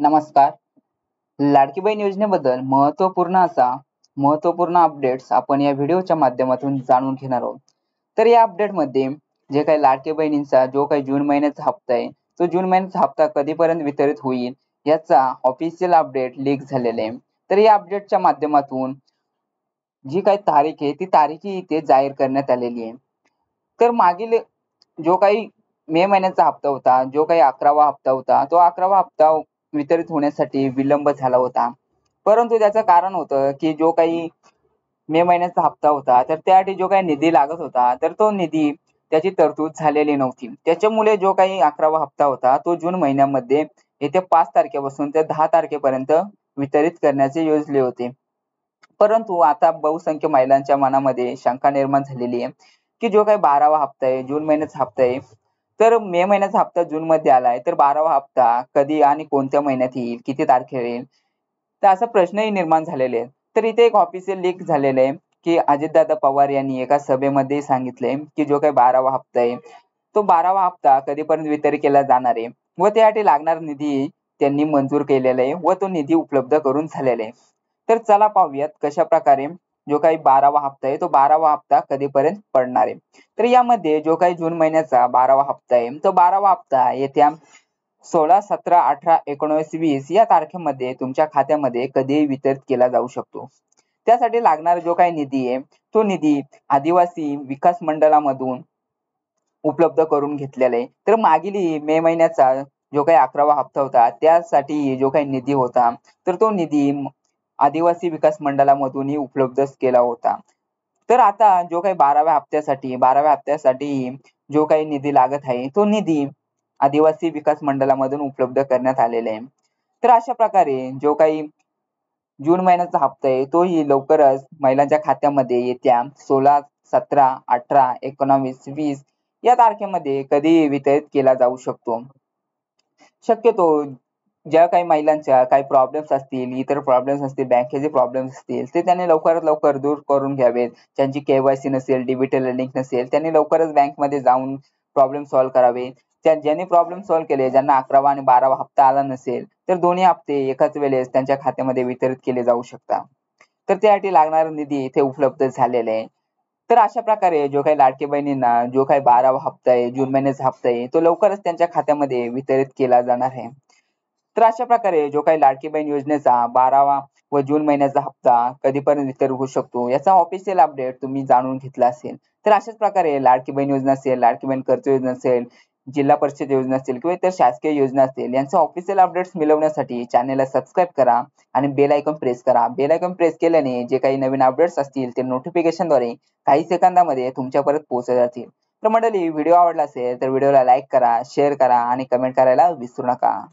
नमस्कार. लाडकी बहीण योजनेबद्दल महत्त्वपूर्ण अपडेट्स आपण या व्हिडिओच्या माध्यमातून जाणून घेणार आहोत. तर या अपडेटमध्ये जे काही लाडकी बहिणींचा जो काही जून महिन्याचा हप्ता आहे, तो जून महिन्याचा हप्ता कधीपर्यंत वितरित होईल याचा ऑफिशियल अपडेट लीक झालेला आहे. तर या अपडेटच्या माध्यमातून जी काही तारीख आहे ती तारीखही इथे जाहीर करण्यात आलेली आहे. तर मागील जो काही मे महिन्याचा हप्ता होता, जो काही 11वा हप्ता होता, तो 11वा हप्ता वितरित होण्यासाठी विलंब झाला होता. परंतु त्याचं कारण होतं, की जो काही मे महिन्याचा हप्ता होता, तर त्यासाठी जो काही निधी लागत होता, तर तो निधी त्याची तरतूद झालेली नव्हती. त्याच्यामुळे जो काही 11वा हप्ता होता, तो जून महिन्यामध्ये येत्या 5 तारखेपासून ते 10 तारखेपर्यंत वितरित करण्याचे योजले होते. परंतु आता बहुसंख्य महिलांच्या मनामध्ये शंका निर्माण झालेली आहे, की जो काही 12वा हप्ता आहे, जून महिन्याचा हप्ता आहे, तर मे महिन्याचा हप्ता जूनमध्ये आलाय, तर 12वा हप्ता कधी आणि कोणत्या महिन्यात येईल, किती तारखेला येईल? तर असा प्रश्नही निर्माण झालेले आहेत. तर इथे एक ऑफिशियल लीक झालेलं आहे, की अजितदादा पवार यांनी एका सभेमध्ये सांगितलंय, की जो काही 12वा हप्ता आहे, तो 12वा हप्ता कधीपर्यंत वितरित केला जाणार आहे व त्यासाठी लागणारा निधी त्यांनी मंजूर केलेला आहे व तो निधी उपलब्ध करून झालेला आहे. तर चला पाहूयात कशाप्रकारे जो काही 12वा हप्ता आहे, तो 12वा हप्ता कधीपर्यंत पडणार आहे. तर यामध्ये जो काही जून महिन्याचा 12वा हप्ता आहे, तो 12वा हप्ता येत्या 16, 17, 18, 19, 20 या तारखेमध्ये तुमच्या खात्यामध्ये कधीही वितरित केला जाऊ शकतो. त्यासाठी लागणारा जो काही निधी आहे, तो निधी आदिवासी विकास मंडळामधून उपलब्ध करून घेतलेला आहे. तर मागील मे महिन्याचा जो काही 11वा हप्ता होता, त्यासाठी जो काही निधी होता, तर तो निधी आदिवासी विकास मंडळामधूनही उपलब्ध केला होता. तर आता जो काही 12व्या हप्त्यासाठी जो काही निधी लागत आहे, तो निधी आदिवासी विकास मंडळामधून उपलब्ध करण्यात आलेला आहे. तर अशा प्रकारे जो काही जून महिन्याचा हप्ता आहे, तोही लवकरच महिलांच्या खात्यामध्ये येत्या 16, 17, 18, 19, 20 या तारखेमध्ये कधीही वितरित केला जाऊ शकतो. शक्यतो ज्या काही महिलांच्या काही प्रॉब्लेम्स असतील, इतर प्रॉब्लेम्स असतील, बँकेचे प्रॉब्लेम्स असतील, ते त्यांनी लवकरात लवकर दूर करून घ्यावेत. ज्यांची के-वाय-सी नसेल, डिजिटल लिंक नसेल, त्यांनी लवकरच बँकमध्ये जाऊन प्रॉब्लेम सॉल्व्ह करावे. ज्यांनी प्रॉब्लेम सॉल्व्ह केले, ज्यांना 11वा आणि 12वा हप्ता आला नसेल, तर दोन्ही हप्ते एकाच वेळेस त्यांच्या खात्यामध्ये वितरित केले जाऊ शकतात. तर त्यासाठी लागणारा निधी इथे उपलब्ध झालेला आहे. तर अशा प्रकारे जो काही लाडकी बहिणींना जो काही 12वा हप्ता आहे, जून महिन्याचा हप्ता आहे, तो लवकरच त्यांच्या खात्यामध्ये वितरित केला जाणार आहे. तर अशा प्रकारे जो काही लाडकी बहीण योजनेचा 12वा व जून महिन्याचा हप्ता कधीपर्यंत वितरित होऊ शकतो, याचा ऑफिशियल अपडेट तुम्ही जाणून घेतला असेल. तर अशाच प्रकारे लाडकी बहीण योजना असेल, लाडकी बहीण कर्ज योजना असेल, जिल्हा परिषद योजना असेल किंवा इतर शासकीय योजना असतील, यांचे ऑफिशियल अपडेट्स मिळवण्यासाठी चॅनेलला सबस्क्राईब करा आणि बेल आयकॉन प्रेस करा. बेल आयकॉन प्रेस केल्याने जे काही नवीन अपडेट्स असतील, ते नोटिफिकेशनद्वारे काही सेकंदामध्ये तुमच्यापर्यंत पोहोचले जातील. तर मंडळी, व्हिडिओ आवडला असेल तर व्हिडिओला लाईक करा, शेअर करा आणि कमेंट करायला विसरू नका.